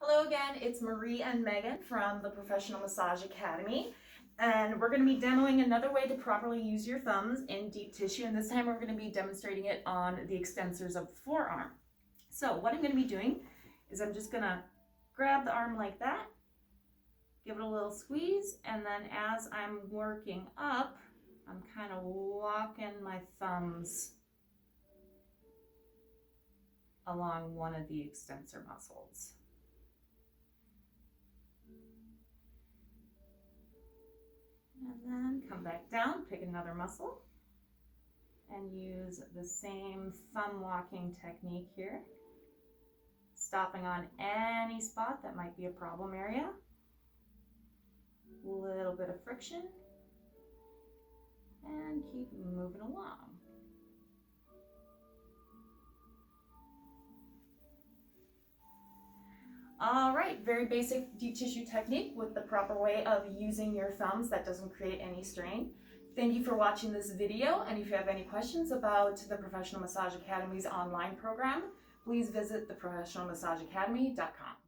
Hello again, it's Marie and Megan from the Professional Massage Academy, and we're going to be demoing another way to properly use your thumbs in deep tissue, and this time we're going to be demonstrating it on the extensors of the forearm. So what I'm going to be doing is I'm just going to grab the arm like that, give it a little squeeze, and then as I'm working up, I'm kind of walking my thumbs along one of the extensor muscles. And then come back down, pick another muscle, and use the same thumb walking technique here. Stopping on any spot that might be a problem area. A little bit of friction. And keep moving along. All right, very basic deep tissue technique with the proper way of using your thumbs that doesn't create any strain. Thank you for watching this video, and if you have any questions about the Professional Massage Academy's online program, please visit theprofessionalmassageacademy.com.